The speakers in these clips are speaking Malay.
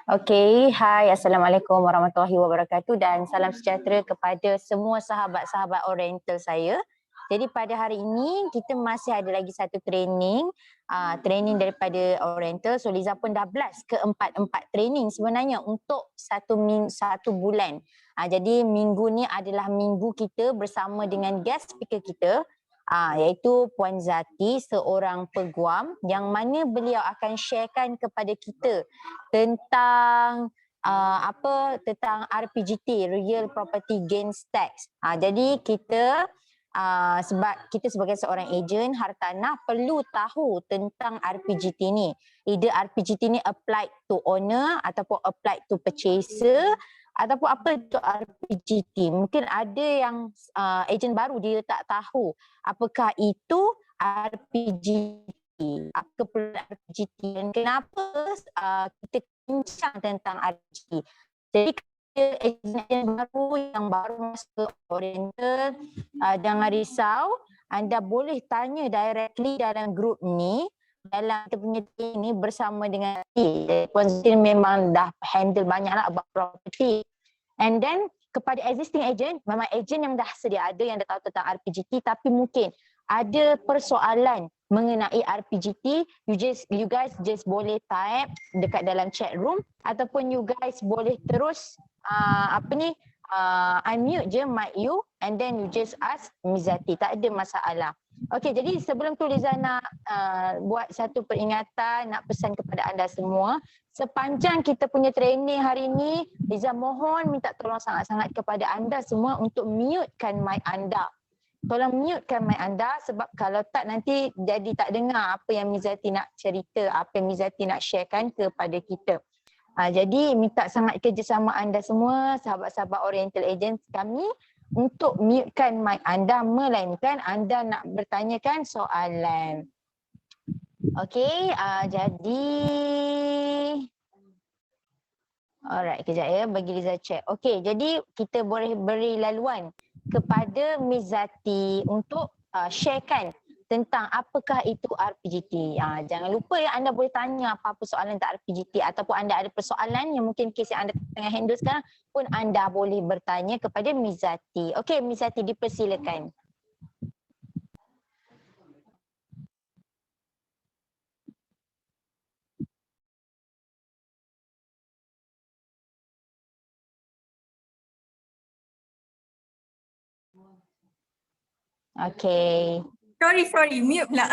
Okey, hai, Assalamualaikum warahmatullahi wabarakatuh dan salam sejahtera kepada semua sahabat-sahabat Oriental saya. Jadi pada hari ini kita masih ada lagi satu training daripada Oriental. So Liza pun dah blast ke empat training sebenarnya untuk satu bulan. Jadi minggu ni adalah minggu kita bersama dengan guest speaker kita, iaitu Puan Zati, seorang peguam yang mana beliau akan sharekan kepada kita tentang tentang RPGT, Real Property Gains Tax. Jadi kita sebab kita sebagai seorang ejen hartanah perlu tahu tentang RPGT ni. Either RPGT ni applied to owner ataupun applied to purchaser ataupun apa itu RPGT. Mungkin ada yang ejen baru dia tak tahu apakah itu RPGT, apa keperluan RPGT dan kenapa kita bincang tentang RPGT. Jadi ejen yang baru masuk Oriental, jangan risau, anda boleh tanya directly dalam grup ni, dalam kita punya team ni bersama dengan Puan Zati memang dah handle banyak lah about property. And then kepada existing agent, memang agent yang dah sedia ada yang dah tahu tentang RPGT, tapi mungkin ada persoalan mengenai RPGT, you guys just boleh type dekat dalam chat room ataupun you guys boleh terus unmute je mic you and then you just ask Mizati, tak ada masalah. Okey, jadi sebelum tu Liza nak buat satu peringatan, nak pesan kepada anda semua. Sepanjang kita punya training hari ini, Liza mohon minta tolong sangat-sangat kepada anda semua untuk mutekan mic anda. Tolong mutekan mic anda sebab kalau tak nanti jadi tak dengar apa yang Mizati nak cerita, apa yang Mizati nak sharekan kepada kita. Jadi minta sangat kerjasama anda semua, sahabat-sahabat Oriental Agents kami, untuk mutekan mic anda melainkan anda nak bertanyakan soalan. Okey, jadi alright, kejap ya bagi Liza check. Okey, jadi kita boleh beri laluan kepada Miss Zati untuk sharekan tentang apakah itu RPGT. Jangan lupa ya, anda boleh tanya apa-apa soalan tentang RPGT ataupun anda ada persoalan yang mungkin kes yang anda tengah handle sekarang pun anda boleh bertanya kepada Miss Zati. Okey, Miss Zati dipersilakan. Okey. Sorry, mute pula.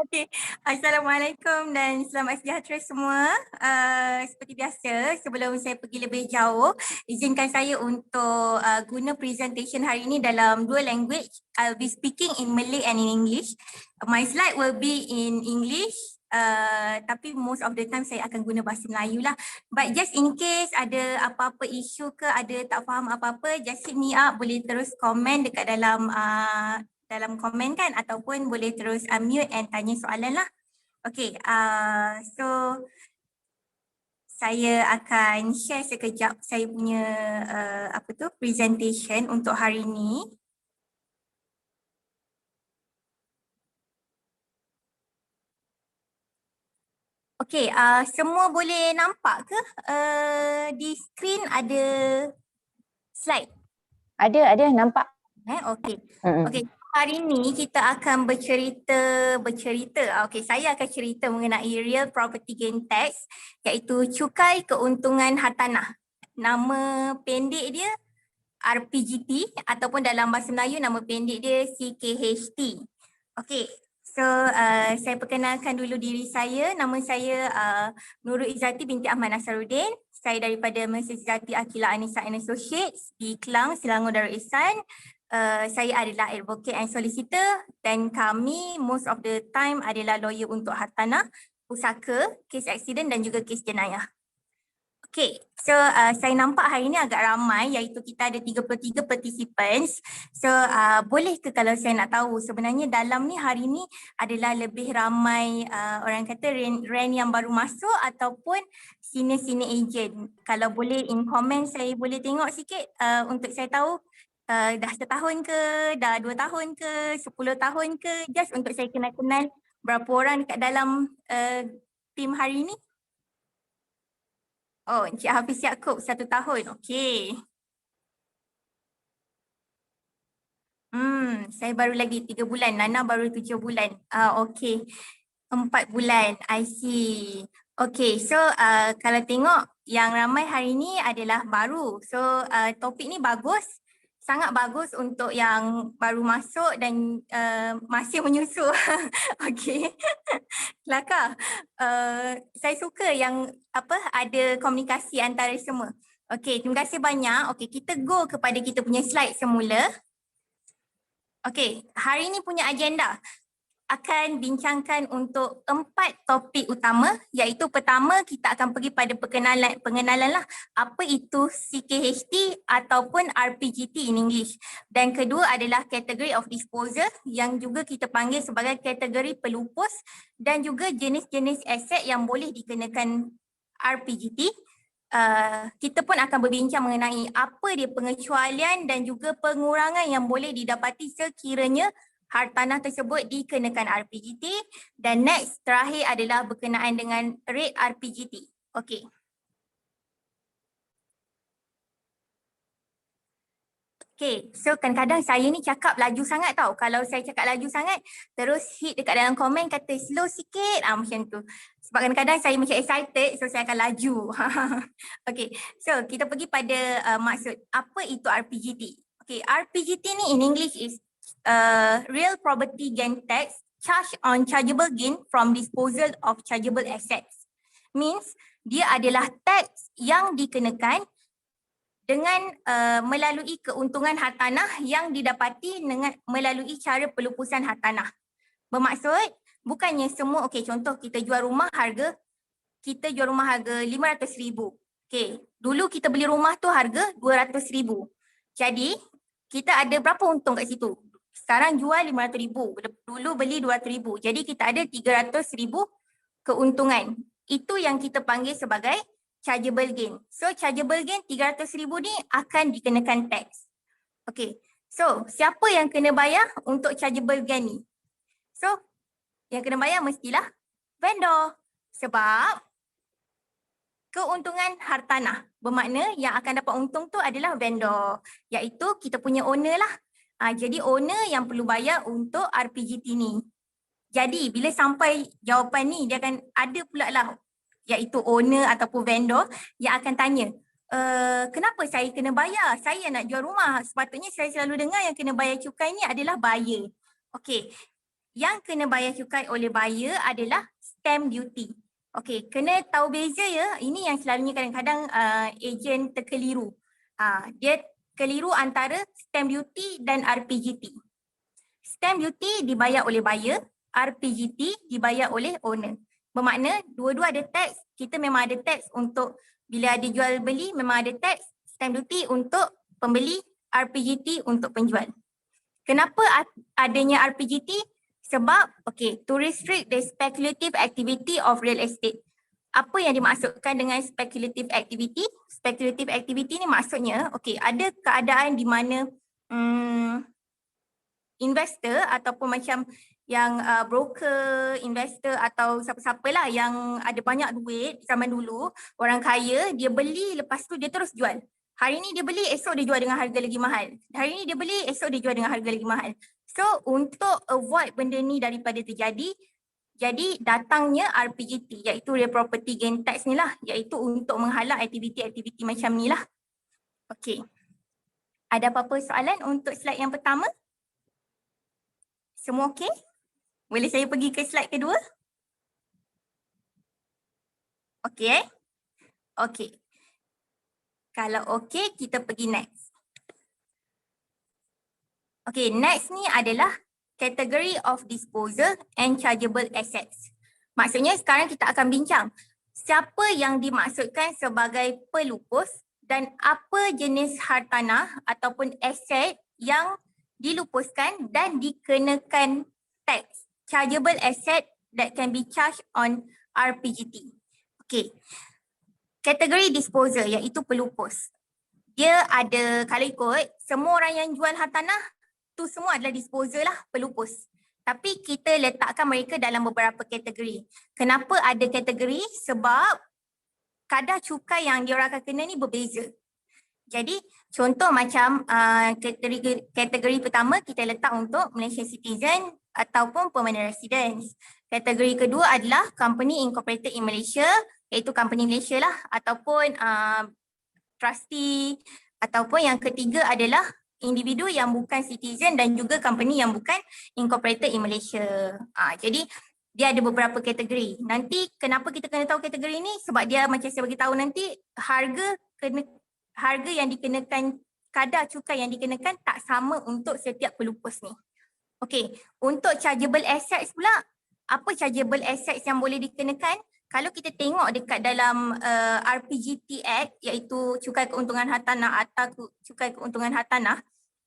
Okey, Assalamualaikum dan selamat sejahtera semua. Seperti biasa, sebelum saya pergi lebih jauh, izinkan saya untuk guna presentation hari ini dalam dua language. I'll be speaking in Malay and in English. My slide will be in English. Tapi most of the time saya akan guna bahasa Melayu lah. But just in case ada apa-apa isu ke, ada tak faham apa-apa, just hit me up, boleh terus komen dekat dalam komen kan, ataupun boleh terus unmute and tanya soalan lah. Okay, so saya akan share sekejap saya punya presentation untuk hari ini. Okay, semua boleh nampak ke di screen ada slide? Ada nampak. Okay. Okay, hari ini kita akan bercerita. Okay, saya akan cerita mengenai Real Property Gain Tax, iaitu Cukai Keuntungan Hartanah. Nama pendek dia RPGT ataupun dalam bahasa Melayu nama pendek dia CKHT. Okay, so saya perkenalkan dulu diri saya. Nama saya Nurul Izzati binti Ahmad Nasaruddin. Saya daripada Mesir Zati Akila Anissa and Associates di Kelang, Selangor Darul Ihsan. Saya adalah advocate and solicitor dan kami most of the time adalah lawyer untuk hartanah, pusaka, kes aksiden dan juga kes jenayah. Okay, so saya nampak hari ini agak ramai, iaitu kita ada 33 participants. So boleh ke kalau saya nak tahu sebenarnya dalam ni hari ni adalah lebih ramai orang kata rent yang baru masuk ataupun senior agent. Kalau boleh in comment saya boleh tengok sikit untuk saya tahu dah setahun ke, dah 2 tahun ke, 10 tahun ke, just untuk saya kenal berapa orang dekat dalam tim hari ni. Oh, Encik Hafiz Yaakob 1 tahun. Okey. Saya baru lagi 3 bulan. Nana baru 7 bulan. Okey. 4 bulan. I see. Okey, so kalau tengok yang ramai hari ni adalah baru. So topik ni bagus. Sangat bagus untuk yang baru masuk dan masih menyusu. Okey. Kelakar. Saya suka yang ada komunikasi antara semua. Okey, terima kasih banyak. Okey, kita go kepada kita punya slide semula. Okey, hari ni punya agenda akan bincangkan untuk 4 topik utama, iaitu pertama kita akan pergi pada pengenalan lah apa itu CKHT ataupun RPGT in English. Dan kedua adalah category of disposal yang juga kita panggil sebagai kategori pelupus dan juga jenis-jenis aset yang boleh dikenakan RPGT. Kita pun akan berbincang mengenai apa dia pengecualian dan juga pengurangan yang boleh didapati sekiranya hartanah tersebut dikenakan RPGT, dan next terakhir adalah berkenaan dengan rate RPGT. Okey. Okay, so kadang-kadang saya ni cakap laju sangat tau. Kalau saya cakap laju sangat, terus hit dekat dalam komen kata slow sikit, macam tu. Sebab kadang-kadang saya macam excited, so saya akan laju. Okay, so kita pergi pada maksud apa itu RPGT. Okay, RPGT ni in English is Real Property Gain Tax Charge on Chargeable Gain from Disposal of Chargeable Assets. Means dia adalah tax yang dikenakan dengan melalui keuntungan hartanah yang didapati dengan melalui cara pelupusan hartanah. Bermaksud bukannya semua, okey, contoh kita jual rumah harga 500,000. Okey, dulu kita beli rumah tu harga 200,000. Jadi kita ada berapa untung kat situ? Sekarang jual 500,000, dulu beli 200,000. Jadi kita ada 300,000 keuntungan. Itu yang kita panggil sebagai chargeable gain. So chargeable gain 300,000 ni akan dikenakan tax. Okay. So siapa yang kena bayar untuk chargeable gain ni? So yang kena bayar mestilah vendor. Sebab keuntungan hartanah. Bermakna yang akan dapat untung tu adalah vendor. Iaitu kita punya owner lah. Jadi owner yang perlu bayar untuk RPGT ni. Jadi bila sampai jawapan ni dia akan ada pula lah, iaitu owner ataupun vendor yang akan tanya, kenapa saya kena bayar? Saya nak jual rumah. Sepatutnya saya selalu dengar yang kena bayar cukai ni adalah buyer. Okey, yang kena bayar cukai oleh buyer adalah stamp duty. Okey, kena tahu beza ya. Ini yang selalunya kadang-kadang ejen terkeliru. Dia keliru antara stamp duty dan RPGT. Stamp duty dibayar oleh buyer, RPGT dibayar oleh owner. Bermakna dua-dua ada tax, kita memang ada tax untuk bila ada jual beli memang ada tax, stamp duty untuk pembeli, RPGT untuk penjual. Kenapa adanya RPGT? Sebab to restrict the speculative activity of real estate. Apa yang dimaksudkan dengan speculative activity? Speculative activity ni maksudnya ada keadaan di mana investor ataupun macam yang broker, investor atau siapa-siapa lah yang ada banyak duit zaman dulu, orang kaya, dia beli lepas tu dia terus jual. Hari ni dia beli, esok dia jual dengan harga lagi mahal. Hari ni dia beli, esok dia jual dengan harga lagi mahal. So untuk avoid benda ni daripada terjadi, jadi datangnya RPGT, iaitu Real Property Gain Tax ni lah, iaitu untuk menghalang aktiviti-aktiviti macam ni lah. Okay. Ada apa-apa soalan untuk slide yang pertama? Semua okey? Boleh saya pergi ke slide kedua? Okey. Okey. Kalau okey, kita pergi next. Okey, next ni adalah category of disposal and chargeable assets. Maksudnya sekarang kita akan bincang siapa yang dimaksudkan sebagai pelupus dan apa jenis hartanah ataupun aset yang dilupuskan dan dikenakan tax. Chargeable asset that can be charged on RPGT. Okay. Kategori disposal iaitu pelupus. Dia ada, kalau ikut, semua orang yang jual hartanah tu semua adalah disposal lah, pelupus. Tapi kita letakkan mereka dalam beberapa kategori. Kenapa ada kategori? Sebab kadar cukai yang diorang akan kena ni berbeza. Jadi contoh macam kategori pertama kita letak untuk Malaysian citizen ataupun permanent residents. Kategori kedua adalah company incorporated in Malaysia, iaitu company Malaysia lah, ataupun trustee, ataupun yang ketiga adalah individu yang bukan citizen dan juga company yang bukan incorporated in Malaysia. Jadi dia ada beberapa kategori. Nanti kenapa kita kena tahu kategori ni? Sebab dia macam saya bagi tahu nanti harga yang dikenakan, kadar cukai yang dikenakan tak sama untuk setiap pelupus ni. Okey, untuk chargeable assets pula, apa chargeable assets yang boleh dikenakan? Kalau kita tengok dekat dalam RPGT Act, iaitu cukai keuntungan hartanah atau cukai keuntungan hartanah,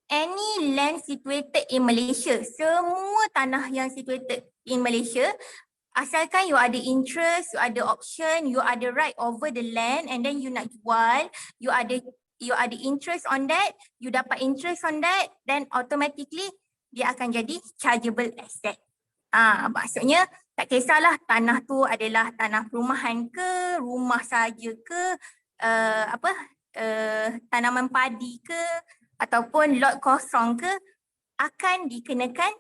any land situated in Malaysia, semua tanah yang situated in Malaysia, asalkan you ada interest, you ada option, you ada right over the land and then you nak jual, you ada interest on that, you dapat interest on that, then automatically dia akan jadi chargeable asset. Maksudnya tak kisahlah tanah tu adalah tanah perumahan ke, rumah saja ke, tanaman padi ke, ataupun lot kosong ke, akan dikenakan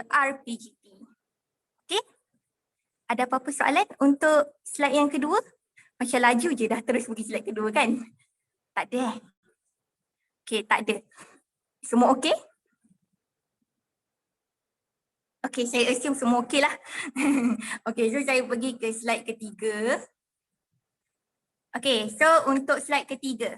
RPGT. Okey? Ada apa-apa soalan untuk slide yang kedua? Macam laju je dah terus pergi slide kedua kan? Tak ada eh? Okey, tak ada. Semua okey? Okey, saya assume semua okey lah. Okey, so saya pergi ke slide ketiga. Okey, so untuk slide ketiga.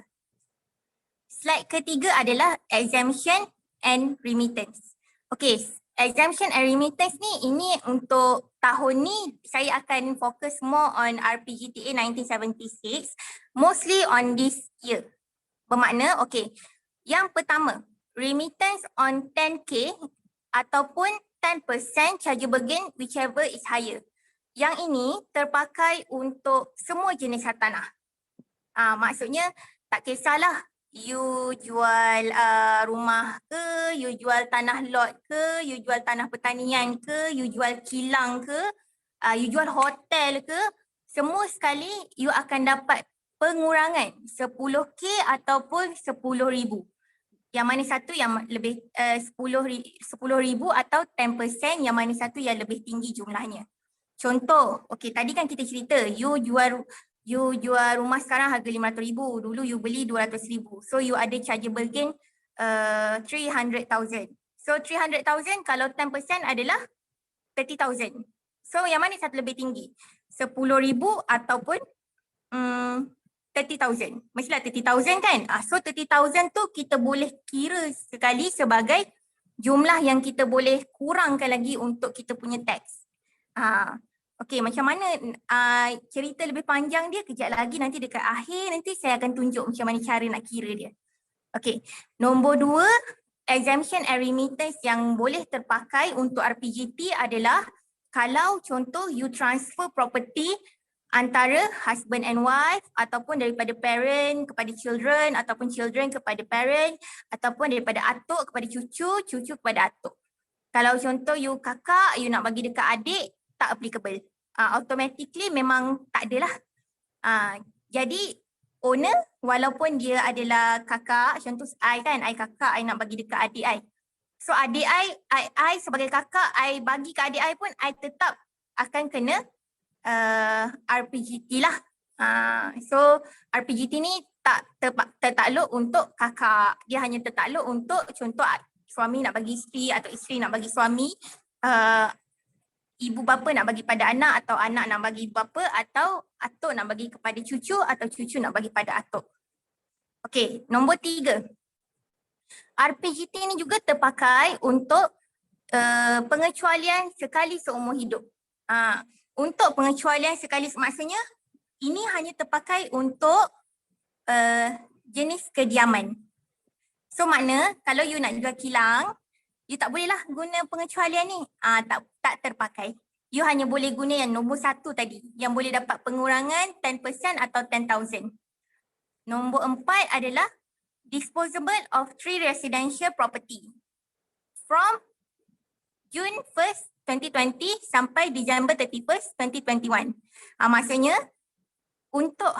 Slide ketiga adalah exemption and remittance. Okey, exemption and remittance ni, ini untuk tahun ni saya akan fokus more on RPGTA 1976, mostly on this year. Bermakna, okey, yang pertama, remittance on 10K ataupun 10% chargeable gain whichever is higher. Yang ini terpakai untuk semua jenis hartanah. Maksudnya tak kisahlah you jual rumah ke, you jual tanah lot ke, you jual tanah pertanian ke, you jual kilang ke, you jual hotel ke, semua sekali you akan dapat pengurangan 10K ataupun 10,000. Yang mana satu yang lebih 10,000 atau 10%, yang mana satu yang lebih tinggi jumlahnya. Contoh, okey, tadi kan kita cerita you jual rumah sekarang harga 500,000, dulu you beli 200,000. So you ada chargeable gain 300,000. So 300,000 kalau 10% adalah 30,000. So yang mana satu lebih tinggi? 10,000 ataupun 30,000. Mestilah 30,000 kan? So 30,000 tu kita boleh kira sekali sebagai jumlah yang kita boleh kurangkan lagi untuk kita punya tax. Okey, macam mana cerita lebih panjang dia kejap lagi, nanti dekat akhir nanti saya akan tunjuk macam mana cara nak kira dia. Okey, nombor 2, exemption and remittance yang boleh terpakai untuk RPGT adalah kalau contoh you transfer property antara husband and wife ataupun daripada parent kepada children ataupun children kepada parent ataupun daripada atuk kepada cucu, cucu kepada atuk. Kalau contoh you kakak, you nak bagi dekat adik, tak applicable. Automatically memang tak adalah. Jadi owner walaupun dia adalah kakak, contoh I kan, I kakak, I nak bagi dekat adik I. So adik I sebagai kakak, I bagi ke adik I pun, I tetap akan kena RPGT lah. So RPGT ni tak tertakluk untuk kakak. Dia hanya tertakluk untuk contoh suami nak bagi isteri atau isteri nak bagi suami, ibu bapa nak bagi pada anak atau anak nak bagi ibu bapa atau atuk nak bagi kepada cucu atau cucu nak bagi pada atuk. Okey, nombor 3. RPGT ni juga terpakai untuk pengecualian sekali seumur hidup. Untuk pengecualian sekali, maksudnya ini hanya terpakai untuk jenis kediaman. So makna kalau you nak jual kilang, you tak bolehlah guna pengecualian ni. Tak terpakai. You hanya boleh guna yang nombor 1 tadi, yang boleh dapat pengurangan 10% atau 10,000. Nombor 4 adalah disposable of 3 residential property from June 1st 2020 sampai December 31st 2021. Maksudnya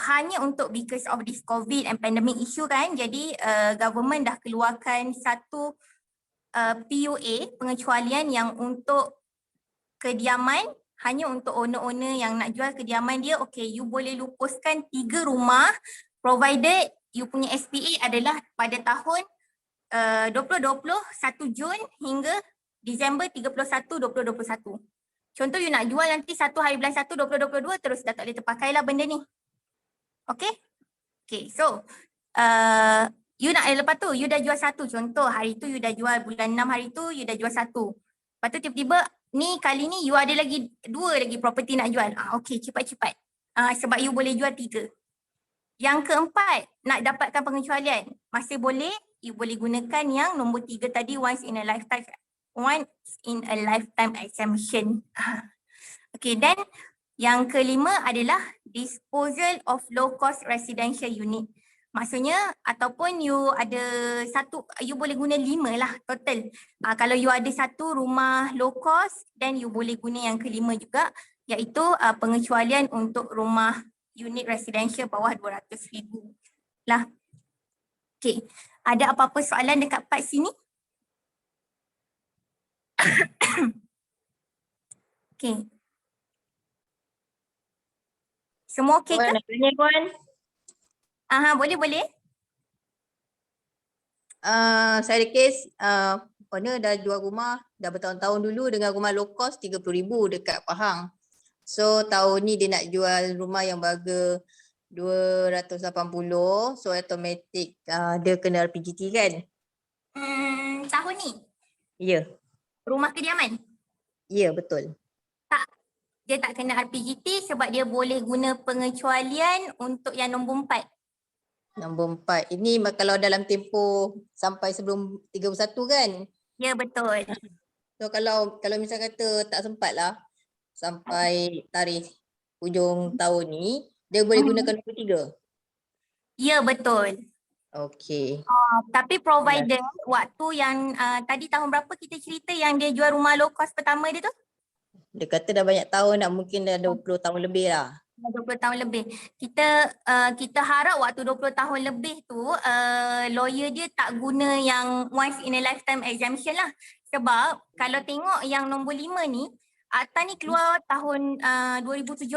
hanya untuk because of this COVID and pandemic issue kan, jadi government dah keluarkan satu PUA, pengecualian yang untuk kediaman, hanya untuk owner-owner yang nak jual kediaman dia, okay, you boleh lupuskan 3 rumah provided you punya SPA adalah pada tahun 2020 1 Jun hingga Disember 31 2021. Contoh you nak jual nanti 1 hari bulan 1 2022 terus dah tak boleh terpakai lah benda ni. Okay? Okay, so you nak lepas tu you dah jual 1, contoh hari tu you dah jual bulan 6 hari tu you dah jual 1. Lepas tu tiba-tiba ni kali ni you ada lagi 2 lagi property nak jual. Okay, cepat-cepat. Sebab you boleh jual 3. Yang keempat, nak dapatkan pengecualian. Masih boleh, you boleh gunakan yang nombor 3 tadi, once in a lifetime exemption. Okay, then yang kelima adalah disposal of low cost residential unit. Maksudnya ataupun you ada satu, you boleh guna 5 lah total. Kalau you ada 1 rumah low cost, then you boleh guna yang kelima juga, iaitu pengecualian untuk rumah unit residential bawah 200,000 lah. Okay, ada apa-apa soalan dekat part sini? Okay. Semua okey ke? Nak tanya Puan? Boleh. Saya ada kes, owner dah jual rumah dah bertahun-tahun dulu dengan rumah low cost 30,000 dekat Pahang. So tahun ni dia nak jual rumah yang berharga 280, so automatic dia kena RPGT kan? Tahun ni? Ya. Rumah kediaman? Ya, betul. Tak. Dia tak kena RPGT sebab dia boleh guna pengecualian untuk yang nombor 4. Nombor 4. Ini kalau dalam tempoh sampai sebelum 31 kan? Ya, betul. So kalau misal kata tak sempat lah sampai tarikh hujung tahun ni, dia boleh gunakan nombor 3? Ya, betul. Okey. Tapi provider waktu yang tadi tahun berapa kita cerita yang dia jual rumah low cost pertama dia tu? Dia kata dah banyak tahun dah, mungkin dah 20 tahun lebih lah. 20 tahun lebih. Kita harap waktu 20 tahun lebih tu lawyer dia tak guna yang once in a lifetime exemption lah. Sebab kalau tengok yang nombor 5 ni, akta ni keluar tahun 2017.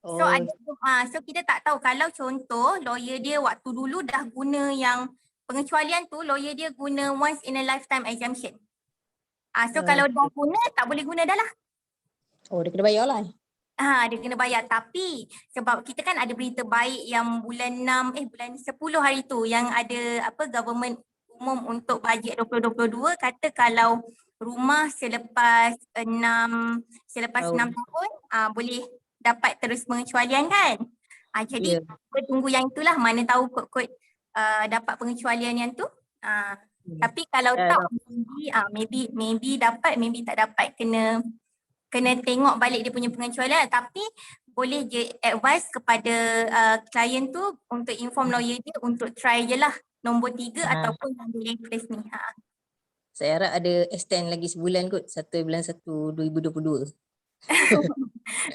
So so kita tak tahu kalau contoh lawyer dia waktu dulu dah guna yang pengecualian tu, lawyer dia guna once in a lifetime exemption. So kalau dah guna tak boleh guna dah lah. Dia kena bayar lah. Dia kena bayar, tapi sebab kita kan ada berita baik yang bulan 10 hari tu yang ada government umum untuk bajet 2022 kata kalau rumah selepas 6 tahun boleh dapat terus pengecualian kan. Jadi kita tunggu yang itulah, mana tahu kod-kod dapat pengecualian yang tu. Tapi kalau tak maybe dapat, maybe tak dapat, kena tengok balik dia punya pengecualian. Tapi boleh je advise kepada klien tu untuk inform lawyer dia untuk try je lah nombor 3 ataupun yang boleh place ni. Saya harap ada extend lagi sebulan kot, 1 bulan 1 2022.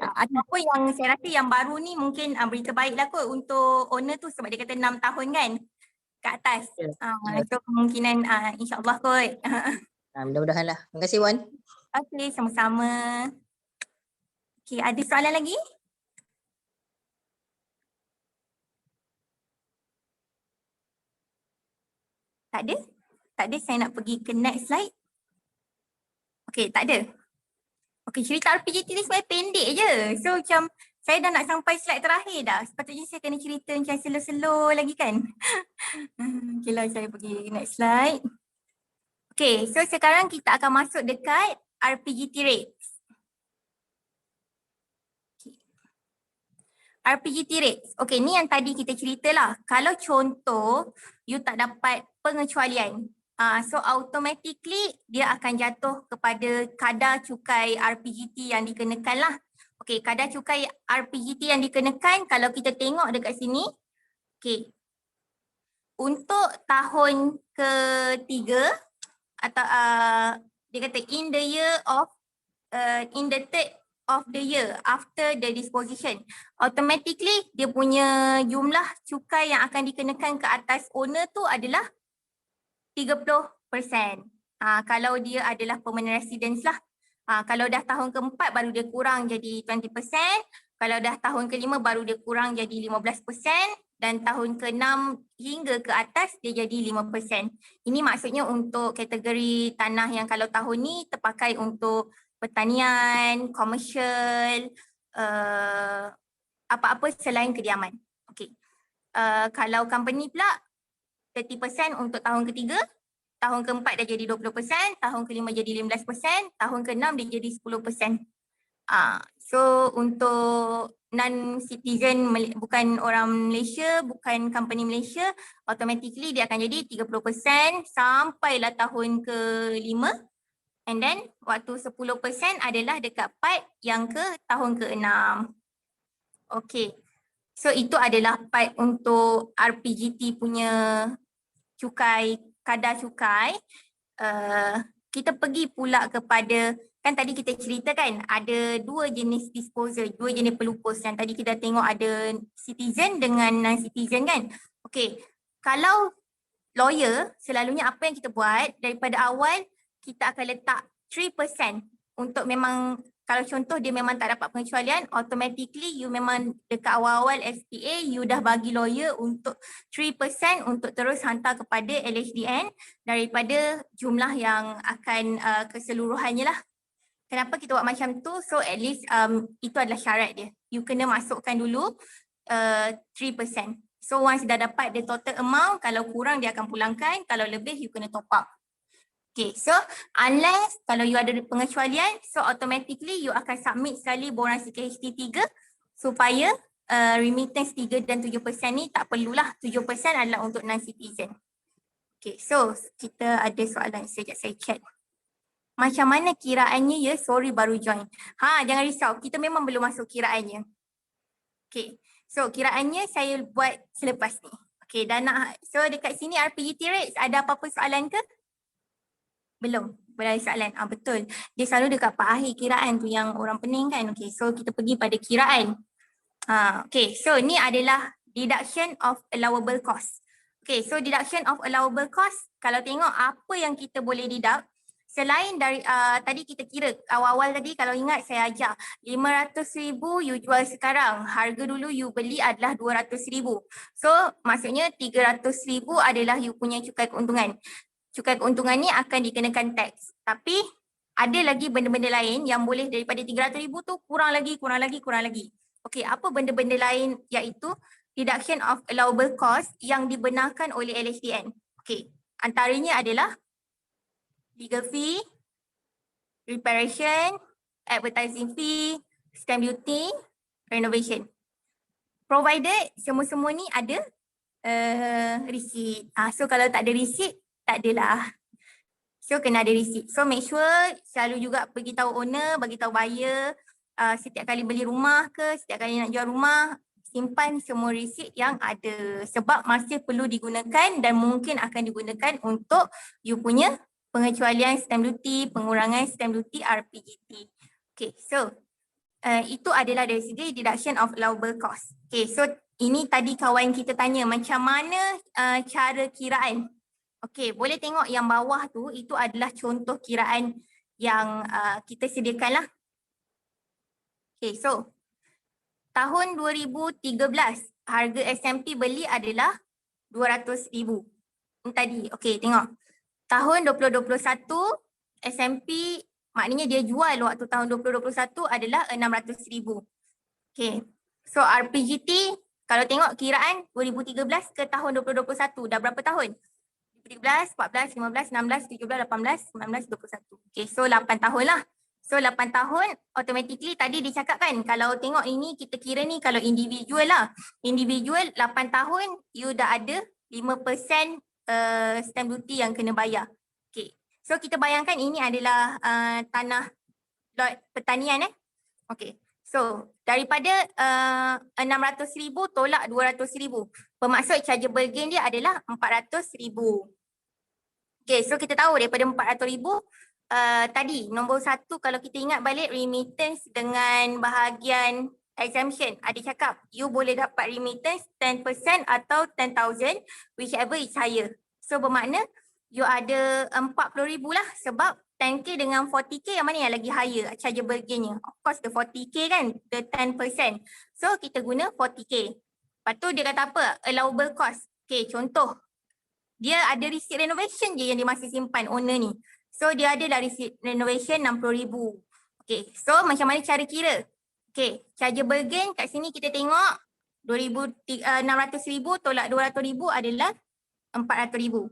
Ataupun yang saya rasa yang baru ni mungkin berita baik lah kot untuk owner tu sebab dia kata 6 tahun kan ke atas. So kemungkinan insyaAllah kot. Mudah-mudahan lah. Terima kasih Wan. Okey, sama-sama. Okey, ada soalan lagi? Tak ada? Tak ada, saya nak pergi ke next slide. Okey, tak ada. Okey, cerita RPGT ni sebenarnya pendek je. So macam saya dah nak sampai slide terakhir dah. Sepatutnya saya kena cerita macam slow-slow lagi kan. Okay lah, saya pergi next slide. Okay, so sekarang kita akan masuk dekat RPGT rates. RPGT rates. Okay, ni yang tadi kita ceritalah. Kalau contoh you tak dapat pengecualian, so automatically dia akan jatuh kepada kadar cukai RPGT yang dikenakan lah. Okay, kadar cukai RPGT yang dikenakan kalau kita tengok dekat sini. Okay, untuk tahun ketiga atau dia kata in the third of the year after the disposition, automatically dia punya jumlah cukai yang akan dikenakan ke atas owner tu adalah 30%. Kalau dia adalah permanent residence lah. Kalau dah tahun keempat baru dia kurang jadi 20%. Kalau dah tahun kelima baru dia kurang jadi 15%. Dan tahun ke-6 hingga ke atas dia jadi 5%. Ini maksudnya untuk kategori tanah yang kalau tahun ni terpakai untuk pertanian, komersial, apa-apa selain kediaman. Okay. Kalau company pula 30% untuk tahun ketiga, tahun keempat dah jadi 20%, tahun kelima jadi 15%, tahun ke-6 dia jadi 10%. So untuk non-citizen, bukan orang Malaysia, bukan company Malaysia, automatically dia akan jadi 30% sampailah tahun ke-5. And then waktu 10% adalah dekat part yang ke tahun ke-6. Okay. So itu adalah part untuk RPGT punya cukai, kadar cukai. Kita pergi pula kepada, kan tadi kita ceritakan ada dua jenis disposal, dua jenis pelupus yang tadi kita tengok ada citizen dengan non-citizen kan. Okay, kalau lawyer selalunya apa yang kita buat daripada awal kita akan letak 3% untuk memang kalau contoh dia memang tak dapat pengecualian, automatically you memang dekat awal-awal SPA you dah bagi lawyer untuk 3% untuk terus hantar kepada LHDN daripada jumlah yang akan keseluruhannya lah. Kenapa kita buat macam tu? So at least itu adalah syarat dia. You kena masukkan dulu 3%. So once dah dapat the total amount, kalau kurang dia akan pulangkan, kalau lebih you kena top up. Okay, so unless kalau you ada pengecualian, so automatically you akan submit sekali borang CKHT 3 supaya remittance 3 dan 7% ni tak perlulah. 7% adalah untuk non-citizen. Okay, so kita ada soalan sekejap saya check. Macam mana kiraannya ya? Sorry baru join. Jangan risau, kita memang belum masuk kiraannya. Okay, so kiraannya saya buat selepas ni. Okay, so dekat sini RPGT rates ada apa-apa soalan ke? Belum ada soalan. Betul. Dia selalu dekat Pak Ahir kiraan tu yang orang pening kan. Okay, so kita pergi pada kiraan. Okay, so ni adalah deduction of allowable cost. Okay, so deduction of allowable cost, kalau tengok apa yang kita boleh deduct, selain dari tadi kita kira awal-awal tadi kalau ingat saya ajar 500,000 you jual sekarang, harga dulu you beli adalah 200,000. So maksudnya 300,000 adalah you punya cukai keuntungan. Cukai keuntungan ni akan dikenakan tax. Tapi ada lagi benda-benda lain yang boleh daripada 300,000 tu kurang lagi. Okey, apa benda-benda lain iaitu deduction of allowable cost yang dibenarkan oleh LHDN. Okey, antaranya adalah legal fee, reparation, advertising fee, stamp duty, renovation. Provided semua-semua ni ada receipt. So kalau tak ada receipt, tak adalah. So kena ada receipt. So make sure selalu juga bagi tahu owner, bagi tahu buyer, setiap kali beli rumah ke, setiap kali nak jual rumah, simpan semua receipt yang ada sebab masih perlu digunakan dan mungkin akan digunakan untuk you punya pengecualian stamp duty, pengurangan stamp duty RPGT. Okay, so itu adalah dari segi deduction of allowable cost. Okay, so ini tadi kawan kita tanya macam mana cara kiraan. Okey, boleh tengok yang bawah tu, itu adalah contoh kiraan yang kita sediakan lah. Okey, so tahun 2013 harga SMP beli adalah 200,000. Ini tadi, okey tengok. Tahun 2021 SMP maknanya dia jual waktu tahun 2021 adalah 600,000. Okey, so RPGT kalau tengok kiraan 2013 ke tahun 2021 dah berapa tahun? 13, 14, 15, 16, 17, 18, 19, 21. Okay, so 8 tahun lah. So 8 tahun, automatically tadi dicakapkan kalau tengok ini kita kira ni kalau individual lah. Individual 8 tahun, you dah ada 5% stamp duty yang kena bayar. Okay, so kita bayangkan ini adalah tanah lot pertanian Okay, so daripada 600,000 tolak 200,000. Bermaksud chargeable gain dia adalah 400,000. Okay, so kita tahu daripada 400,000 tadi nombor 1 kalau kita ingat balik remittance dengan bahagian exemption. Ada cakap you boleh dapat remittance 10% atau 10,000 whichever is higher. So bermakna you ada 40,000 lah sebab 10k dengan 40k yang mana yang lagi higher chargeable gainnya. Of course the 40k kan, the 10%. So kita guna 40k. Lepas tu dia kata apa? Allowable cost. Okay, contoh. Dia ada receipt renovation je yang dia masih simpan owner ni. So dia ada dah receipt renovation 60,000. Okay, so macam mana cara kira? Okay, chargeable gain kat sini kita tengok 600,000 tolak 200,000 adalah 400,000.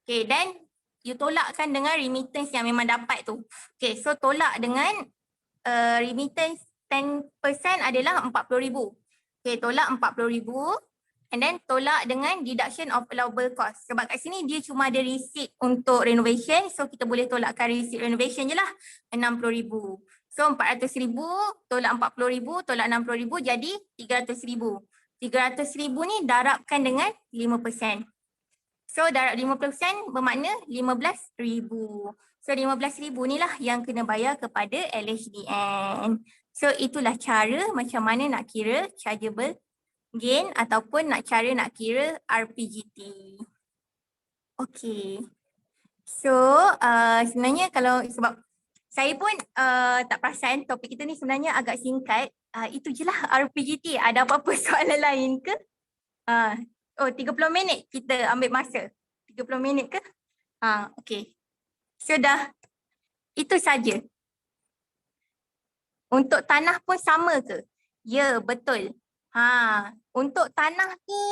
Okay, dan you tolakkan dengan remittance yang memang dapat tu. Okay, so tolak dengan remittance 10% adalah 40,000. Okay, tolak 40,000 and then tolak dengan deduction of allowable cost. Sebab kat sini dia cuma ada receipt untuk renovation, so kita boleh tolakkan receipt renovation je lah 60,000. So 400,000 tolak 40,000 tolak 60,000 jadi 300,000. 300,000 ni darabkan dengan 5%. So darab 5% bermakna 15,000. So 15,000 ni lah yang kena bayar kepada LHDN. So itulah cara macam mana nak kira chargeable gain ataupun nak kira RPGT. Okay. So sebenarnya kalau sebab saya pun tak perasan topik kita ni sebenarnya agak singkat. Itu je lah RPGT. Ada apa-apa soalan lain ke? 30 minit kita ambil masa. 30 minit ke? Okay. Sudah. Itu saja. Untuk tanah pun sama ke? Ya, betul. Untuk tanah ni,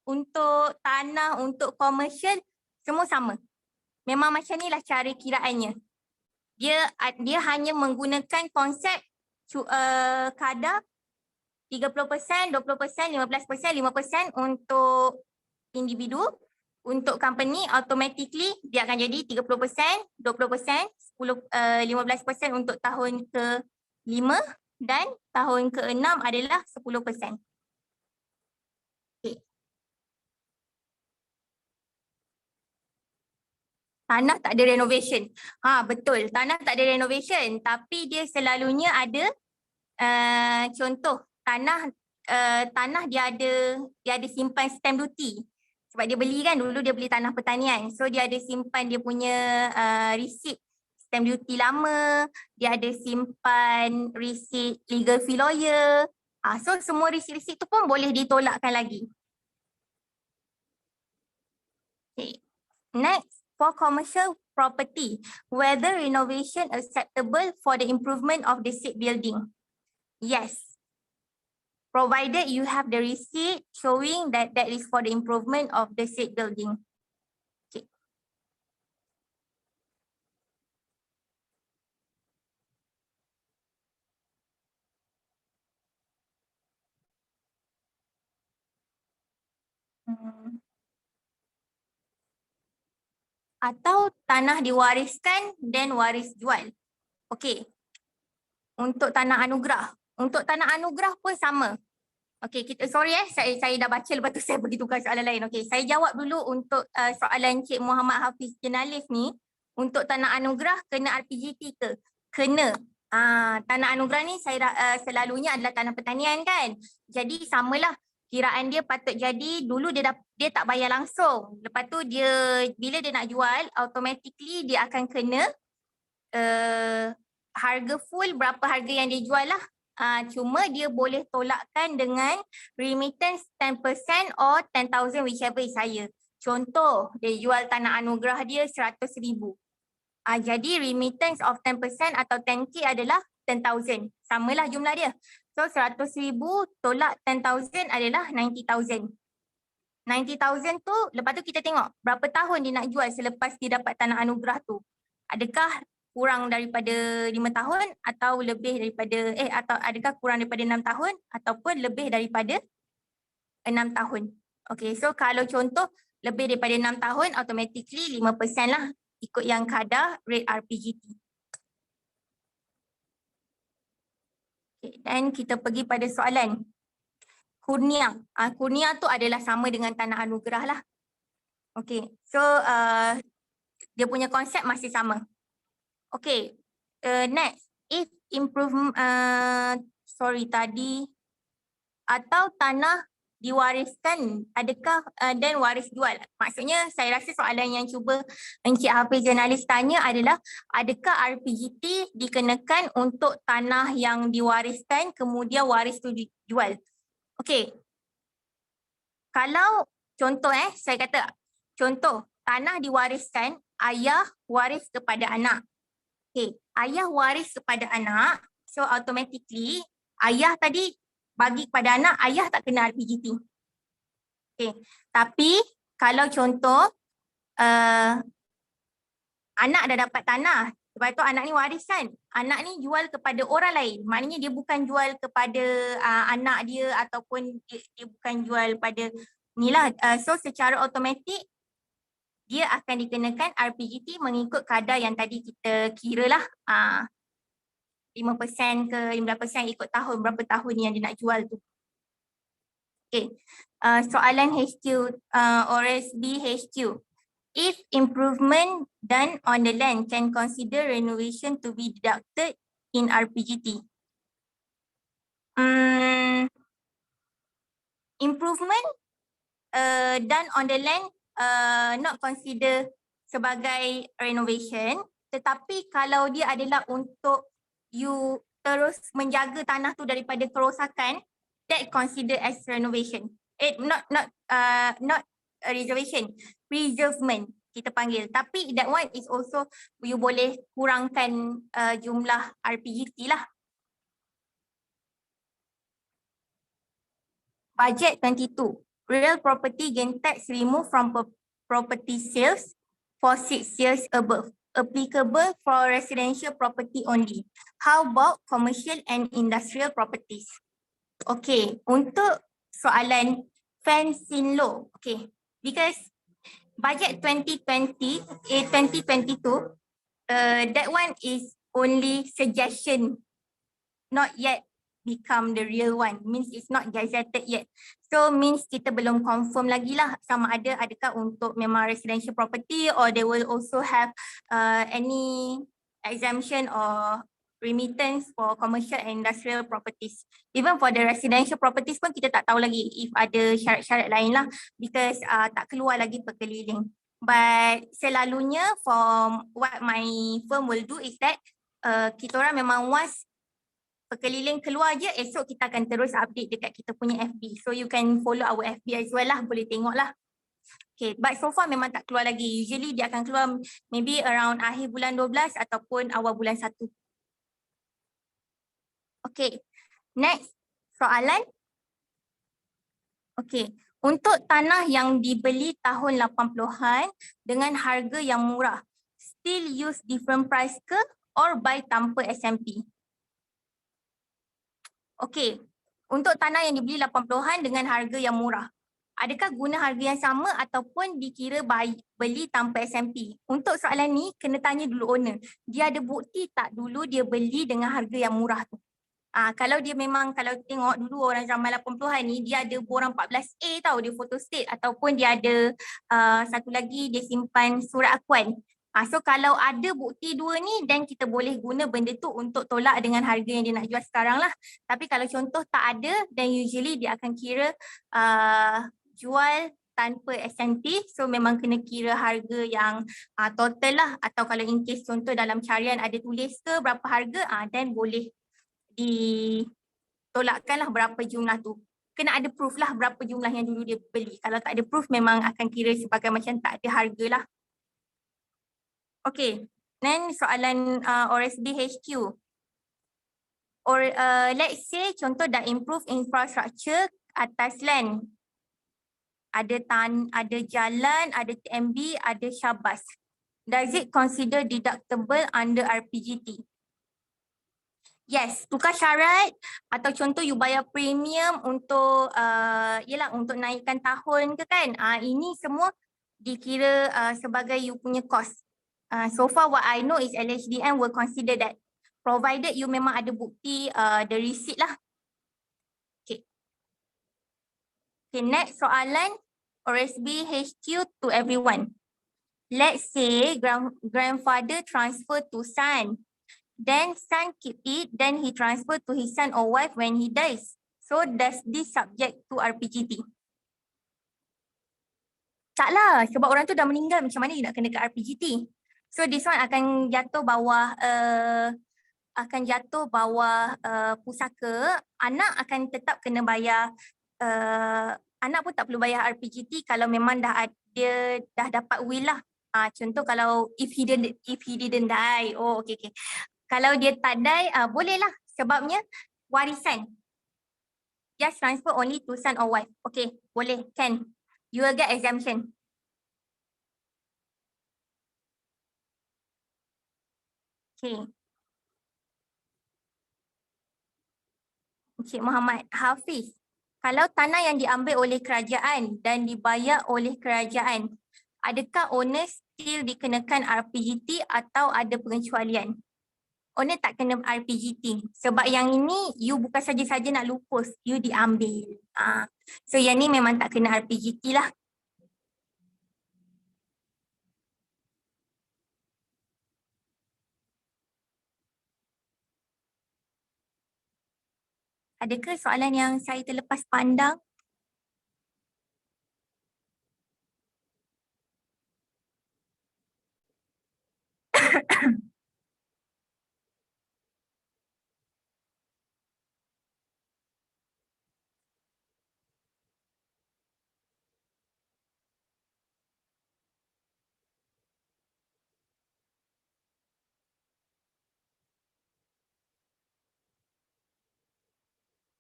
untuk tanah, untuk komersial, semua sama. Memang macam ni lah cara kiraannya. Dia hanya menggunakan konsep kadar 30%, 20%, 15%, 5% untuk individu. Untuk company, automatically dia akan jadi 30%, 20%, 15% untuk tahun ke-5 dan tahun ke-6 adalah 10%. Okay. Tanah tak ada renovation. Betul, tanah tak ada renovation tapi dia selalunya ada contoh tanah dia ada simpan stamp duty. Sebab dia beli kan, dulu dia beli tanah pertanian. So dia ada simpan dia punya receipt stamp duty lama, dia ada simpan receipt legal fee lawyer. So semua receipt tu pun boleh ditolakkan lagi. Okay. Next, for commercial property, whether renovation acceptable for the improvement of the said building? Yes. Provided you have the receipt showing that that is for the improvement of the said building. Okay. Atau tanah diwariskan dan waris jual. Okey. Untuk tanah anugerah. Untuk tanah anugerah pun sama. Okey, sorry saya dah baca lepas tu saya pergi tukar soalan lain. Okey, saya jawab dulu untuk soalan Cik Muhammad Hafiz Jenalif ni. Untuk tanah anugerah kena RPGT ke? Kena. Tanah anugerah ni selalunya adalah tanah pertanian kan. Jadi samalah. Kiraan dia patut jadi dulu dia tak bayar langsung. Lepas tu bila dia nak jual, automatically dia akan kena harga full berapa harga yang dia jual lah. Cuma dia boleh tolakkan dengan remittance 10% or 10,000 whichever is higher. Contoh, dia jual tanah anugerah dia 100,000. Jadi remittance of 10% atau 10k adalah 10,000. Samalah jumlah dia. So 100,000 tolak 10,000 adalah 90,000. 90,000 tu lepas tu kita tengok berapa tahun dia nak jual selepas dia dapat tanah anugerah tu. Adakah kurang daripada 5 tahun atau lebih daripada atau adakah kurang daripada 6 tahun ataupun lebih daripada 6 tahun. Okay, so kalau contoh lebih daripada 6 tahun automatically 5% lah ikut yang kadar rate RPGT. Okay, dan kita pergi pada soalan kurnia. Kurnia tu adalah sama dengan tanah anugerah lah. Okay, so dia punya konsep masih sama. Okay, next, if improvement, tadi, atau tanah diwariskan, adakah dan waris jual? Maksudnya saya rasa soalan yang cuba Encik Hafiz Jurnalis tanya adalah adakah RPGT dikenakan untuk tanah yang diwariskan kemudian waris tu dijual? Okey. Kalau contoh saya kata contoh tanah diwariskan, ayah waris kepada anak. Okey, ayah waris kepada anak, so automatically ayah tadi bagi kepada anak, ayah tak kena RPGT. Okay. Tapi kalau contoh anak dah dapat tanah, lepas tu anak ni waris kan, anak ni jual kepada orang lain, maknanya dia bukan jual kepada anak dia ataupun dia bukan jual pada ni lah. So secara automatik dia akan dikenakan RPGT mengikut kadar yang tadi kita kira lah. 5% ke 15% ikut tahun, berapa tahun yang dia nak jual tu. Okay, soalan HQ, ORSB HQ. If improvement done on the land can consider renovation to be deducted in RPGT. Improvement done on the land not consider sebagai renovation, tetapi kalau dia adalah untuk you terus menjaga tanah tu daripada kerosakan, that consider as renovation. Not a reservation, preservement kita panggil. Tapi that one is also you boleh kurangkan jumlah RPGT lah. Budget 22. Real property gain tax removed from property sales for 6 years above. Applicable for residential property only. How about commercial and industrial properties? Okay, untuk soalan fencing law, okay, because budget 2022, that one is only suggestion, not yet become the real one, means it's not gazetted yet. So means kita belum confirm lagi lah sama ada adakah untuk memang residential property or they will also have any exemption or remittance for commercial and industrial properties. Even for the residential properties pun kita tak tahu lagi if ada syarat-syarat lain lah because tak keluar lagi perkeliling. But selalunya from what my firm will do is that kita orang memang once perkeliling keluar je, esok kita akan terus update dekat kita punya FB. So you can follow our FB as well lah, boleh tengok lah. Okay, but so far memang tak keluar lagi. Usually dia akan keluar maybe around akhir bulan 12 ataupun awal bulan 1. Okay, next soalan. Okay, untuk tanah yang dibeli tahun 80-an dengan harga yang murah, still use different price ke or buy tanpa SMP? Okay, untuk tanah yang dibeli 80-an dengan harga yang murah, adakah guna harga yang sama ataupun dikira beli tanpa SMP? Untuk soalan ni, kena tanya dulu owner. Dia ada bukti tak dulu dia beli dengan harga yang murah tu? Kalau dia memang, kalau tengok dulu orang zaman 80-an ni, dia ada borang 14A tau, dia photostate ataupun dia ada satu lagi dia simpan surat akuan. So kalau ada bukti dua ni, then kita boleh guna benda tu untuk tolak dengan harga yang dia nak jual sekarang lah. Tapi kalau contoh tak ada, then usually dia akan kira jual tanpa SMP. So memang kena kira harga yang total lah. Atau kalau in case contoh dalam carian ada tulis ke berapa harga, then boleh ditolakkan lah berapa jumlah tu. Kena ada proof lah berapa jumlah yang dulu dia beli. Kalau tak ada proof memang akan kira sebagai macam tak ada harga lah. Okay, then soalan ORSB HQ. Or let's say contoh dah improve infrastructure atas land. Ada jalan, ada TMB, ada syabas. Does it consider deductible under RPGT? Yes, tukar syarat atau contoh you bayar premium untuk yelah untuk naikkan tahun ke kan. Ini semua dikira sebagai you punya cost. So far what I know is LHDN will consider that provided you memang ada bukti the receipt lah. Okay. Okay, next soalan ORSB HQ to everyone. let's say grandfather transfer to son. Then son keep it, then he transfer to his son or wife when he dies. So does this subject to RPGT? Taklah, sebab orang tu dah meninggal, macam mana dia nak kena ke RPGT? So this one akan jatuh bawah pusaka. Anak akan tetap kena bayar, anak pun tak perlu bayar RPGT kalau memang dah dapat will lah. Contoh kalau if he didn't die. Oh okay. Kalau dia tak die, boleh lah, sebabnya warisan. Just transfer only to son or wife. Okay, boleh, can. You will get exemption. Okay. Encik Muhammad Hafiz, kalau tanah yang diambil oleh kerajaan dan dibayar oleh kerajaan, adakah owner still dikenakan RPGT atau ada pengecualian? Owner tak kena RPGT sebab yang ini you bukan saja-saja nak lupus, you diambil. So yang ni memang tak kena RPGT lah. Adakah soalan yang saya terlepas pandang?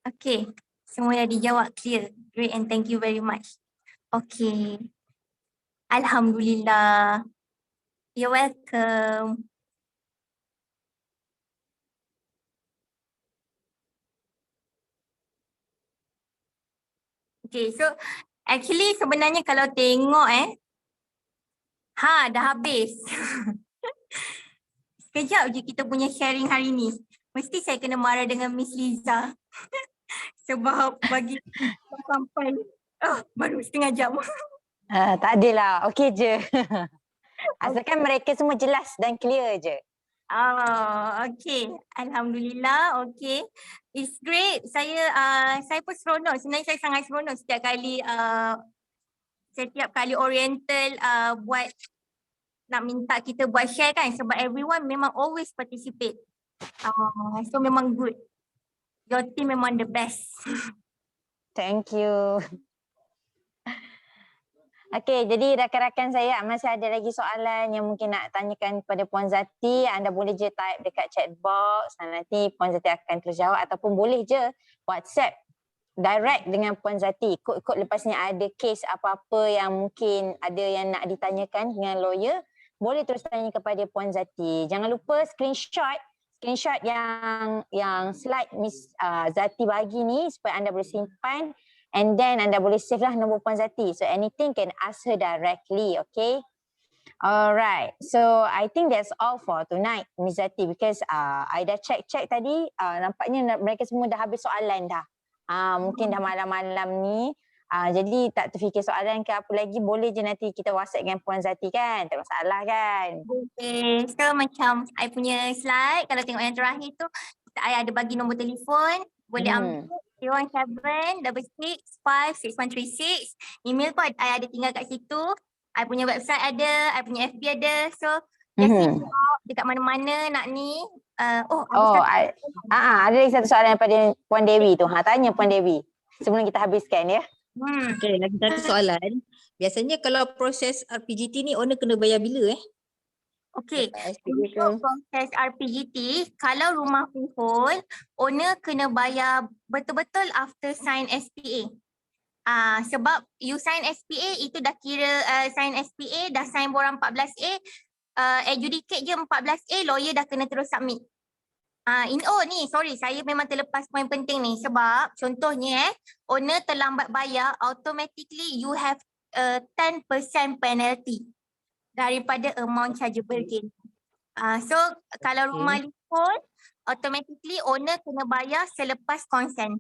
Okay, semua dah dijawab clear. Great and thank you very much. Okay. Alhamdulillah. You're welcome. Okay, so actually sebenarnya kalau tengok dah habis. Sekejap je kita punya sharing hari ni. Mesti saya kena marah dengan Miss Liza. Sebab bagi sampai baru setengah jam. Tak adalah, okey je. Asalkan mereka semua jelas dan clear je. Okay. Alhamdulillah, okay. It's great. Saya pun seronok. Sebenarnya saya sangat seronok setiap kali Oriental nak minta kita buat share kan, sebab everyone memang always participate. So memang good. Your team memang the best. Thank you. Okey, jadi rakan-rakan saya masih ada lagi soalan yang mungkin nak tanyakan kepada Puan Zati. Anda boleh je type dekat chat box dan nanti Puan Zati akan terus jawab, ataupun boleh je WhatsApp direct dengan Puan Zati. Kod lepas ni ada kes apa-apa yang mungkin ada yang nak ditanyakan dengan lawyer, boleh terus tanya kepada Puan Zati. Jangan lupa screenshot yang slide Miss Zati bagi ni supaya anda boleh simpan. And then anda boleh save lah nombor Puan Zati. So anything can ask her directly, okay? Alright, so I think that's all for tonight, Miss Zati, because I dah check tadi, nampaknya mereka semua dah habis soalan dah. Mungkin dah malam-malam ni, jadi tak terfikir soalan ke apa lagi, boleh je nanti kita WhatsApp dengan Puan Zati kan? Tak masalah kan? Okay, so macam I punya slide, kalau tengok yang terakhir tu, I ada bagi nombor telefon, boleh ambil 017-665-6136. Email pun I ada tinggal kat situ. I punya website ada, I punya FB ada. So, just tengok dekat mana-mana nak ni. Ada lagi satu soalan daripada Puan Dewi tu. Tanya Puan Dewi sebelum kita habiskan ya. Okay, lagi satu soalan. Biasanya kalau proses RPGT ni owner kena bayar bila Okay, untuk proses RPGT, kalau rumah freehold, owner kena bayar betul-betul after sign SPA. Sebab you sign SPA, itu dah kira sign SPA, dah sign borang 14A, adjudicate je 14A, lawyer dah kena terus submit. Sorry, saya memang terlepas poin penting ni. Sebab contohnya owner terlambat bayar, automatically you have 10% penalty daripada amount chargeable gain. So kalau rumah leasehold, automatically owner kena bayar selepas consent.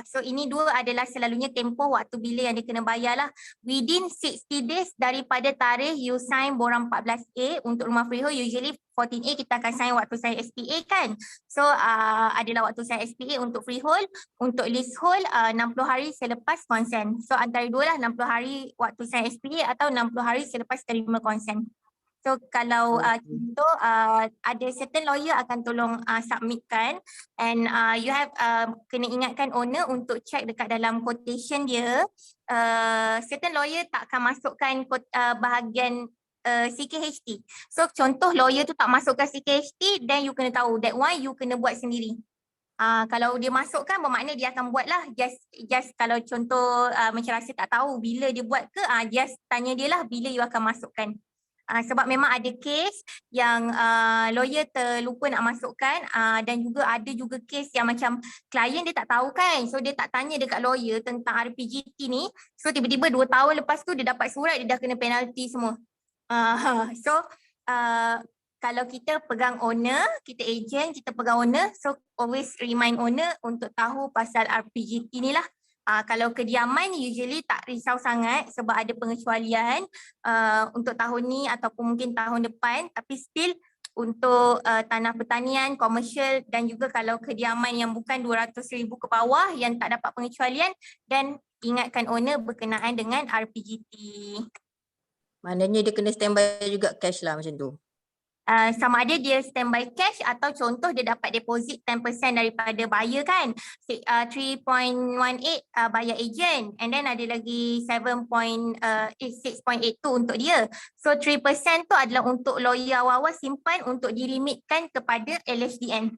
So ini dua adalah selalunya tempoh waktu bila yang dia kena bayar lah. Within 60 days daripada tarikh you sign borang 14A untuk rumah freehold, usually 14A kita akan sign waktu sign SPA kan. So adalah waktu sign SPA untuk freehold. Untuk leasehold 60 hari selepas consent. So antara dua lah, 60 hari waktu sign SPA atau 60 hari selepas terima consent. So kalau contoh ada certain lawyer akan tolong submitkan, and you have kena ingatkan owner untuk check dekat dalam quotation dia, certain lawyer tak akan masukkan bahagian CKHT. So contoh lawyer tu tak masukkan CKHT, then you kena tahu that one you kena buat sendiri. Kalau dia masukkan bermakna dia akan buat lah, just kalau contoh macam rasa tak tahu bila dia buat ke, just tanya dia lah bila you akan masukkan. Sebab memang ada case yang lawyer terlupa nak masukkan, dan juga ada juga case yang macam klien dia tak tahu kan, so dia tak tanya dekat lawyer tentang RPGT ni, so tiba-tiba 2 tahun lepas tu dia dapat surat, dia dah kena penalty semua. So kalau kita pegang owner, kita agent, kita pegang owner, so always remind owner untuk tahu pasal RPGT ni lah. Kalau kediaman usually tak risau sangat sebab ada pengecualian untuk tahun ni ataupun mungkin tahun depan, tapi still untuk tanah pertanian, komersial dan juga kalau kediaman yang bukan 200,000 ke bawah yang tak dapat pengecualian, dan ingatkan owner berkenaan dengan RPGT. Maknanya dia kena standby juga cash lah macam tu. Sama ada dia standby cash atau contoh dia dapat deposit 10% daripada buyer kan, 3.18 bayar agent, and then ada lagi 6.82 untuk dia. So 3% tu adalah untuk lawyer awal-awal simpan untuk dilimitkan kepada LHDN.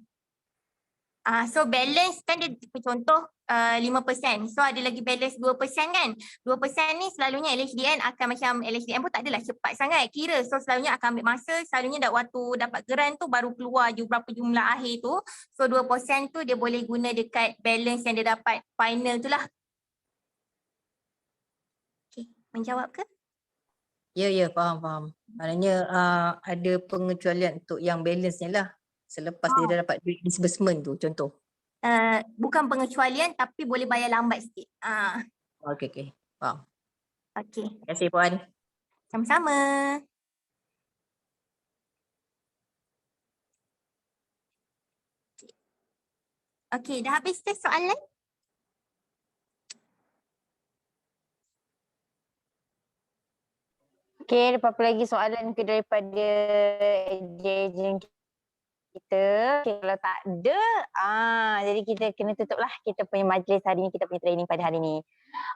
So balance kan dia contoh 5%, so ada lagi balance 2% kan. 2% ni selalunya LHDN akan macam, LHDN pun tak adalah cepat sangat kira, so selalunya akan ambil masa, selalunya waktu dapat geran tu baru keluar berapa jumlah akhir tu. So 2% tu dia boleh guna dekat balance yang dia dapat final tu lah. Okay, menjawab ke? Ya, faham. Maknanya ada pengecualian untuk yang balance ni lah. Selepas dia dah dapat duit disbursement tu contoh. Bukan pengecualian tapi boleh bayar lambat sikit. Okey. Faham. Okey. Terima kasih Puan. Sama-sama. Okey, dah habis ke soalan? Okey, apa lagi soalan ke daripada ejen kita? Okay, kalau tak ada, jadi kita kena tutup lah kita punya majlis hari ni, kita punya training pada hari ni.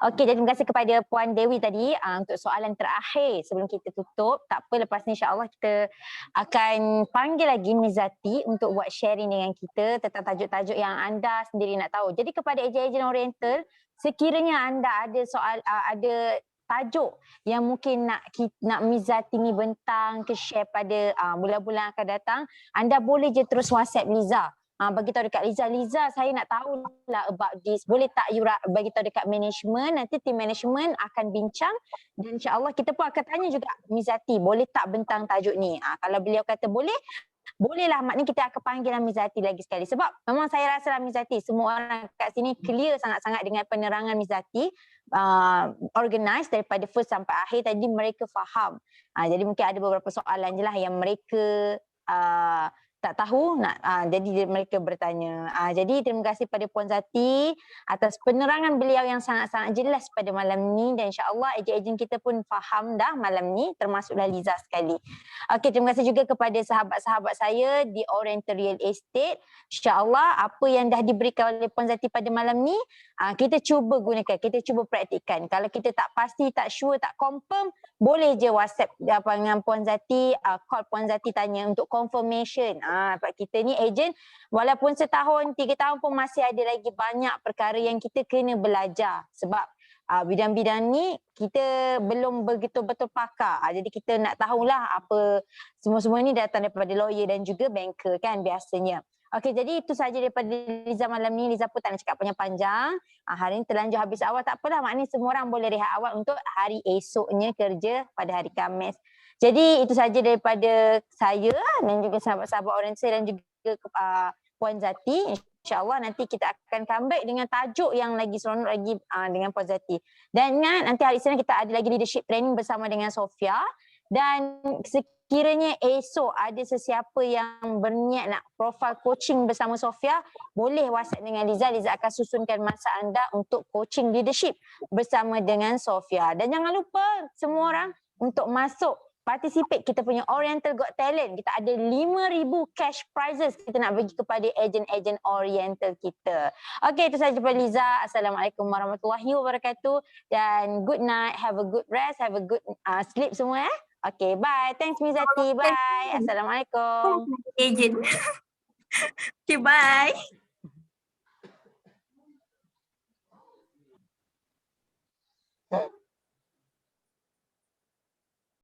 Okey, jadi terima kasih kepada Puan Dewi tadi untuk soalan terakhir sebelum kita tutup. Tak apa, lepas ni insya-Allah kita akan panggil lagi Mizati untuk buat sharing dengan kita tentang tajuk-tajuk yang anda sendiri nak tahu. Jadi kepada ejen-ejen Oriental, sekiranya anda ada soal, ada tajuk yang mungkin nak Mizati ni bentang ke share pada bulan-bulan akan datang, anda boleh je terus WhatsApp Liza. Bagi tahu dekat Liza, saya nak tahu lah about this. Boleh tak you bagi tahu dekat management, nanti tim management akan bincang dan insya-Allah kita pun akan tanya juga Mizati, boleh tak bentang tajuk ni? Kalau beliau kata bolehlah, maknanya kita akan panggil Mizati lagi sekali. Sebab memang saya rasa Mizati, semua orang kat sini clear sangat-sangat dengan penerangan Mizati, organize daripada first sampai akhir tadi, mereka faham. Jadi mungkin ada beberapa soalan je lah yang mereka tak tahu, jadi mereka bertanya. Jadi terima kasih pada Puan Zati atas penerangan beliau yang sangat-sangat jelas pada malam ni, dan insya-Allah ejen-ejen kita pun faham dah malam ni, termasuklah Liza sekali. Okey, terima kasih juga kepada sahabat-sahabat saya di Oriental Real Estate. Insya-Allah apa yang dah diberikan oleh Puan Zati pada malam ni, kita cuba gunakan, kita cuba praktikkan. Kalau kita tak pasti, tak sure, tak confirm, boleh je WhatsApp dengan Puan Zati, call Puan Zati tanya untuk confirmation. Sebab kita ni ejen, walaupun setahun, 3 tahun pun masih ada lagi banyak perkara yang kita kena belajar. Sebab bidang-bidang ni kita belum begitu-betul pakar. Jadi kita nak tahulah apa semua-semua ni datang daripada lawyer dan juga banker kan biasanya. Okey, jadi itu saja daripada Liza malam ni. Liza pun tak nak cakap panjang-panjang. Hari ni terlanjur habis awal, tak apalah. Maknanya semua orang boleh rehat awal untuk hari esoknya kerja pada hari Khamis. Jadi itu saja daripada saya dan juga sahabat-sahabat Oriental dan juga Puan Zati. InsyaAllah nanti kita akan comeback dengan tajuk yang lagi seronok lagi dengan positif. Dan ingat nanti hari Isnin kita ada lagi leadership training bersama dengan Sofia. Dan sekiranya esok ada sesiapa yang berniat nak profile coaching bersama Sofia, boleh WhatsApp dengan Liza. Liza akan susunkan masa anda untuk coaching leadership bersama dengan Sofia. Dan jangan lupa semua orang untuk masuk participate kita punya Oriental Got Talent. Kita ada 5,000 cash prizes kita nak bagi kepada ejen-ejen Oriental kita. Okey, itu sahaja daripada Liza. Assalamualaikum warahmatullahi wabarakatuh. Dan good night, have a good rest, have a good sleep semua. Okay, bye. Thanks Mizati. Bye. Assalamualaikum. Agent. Okay, bye.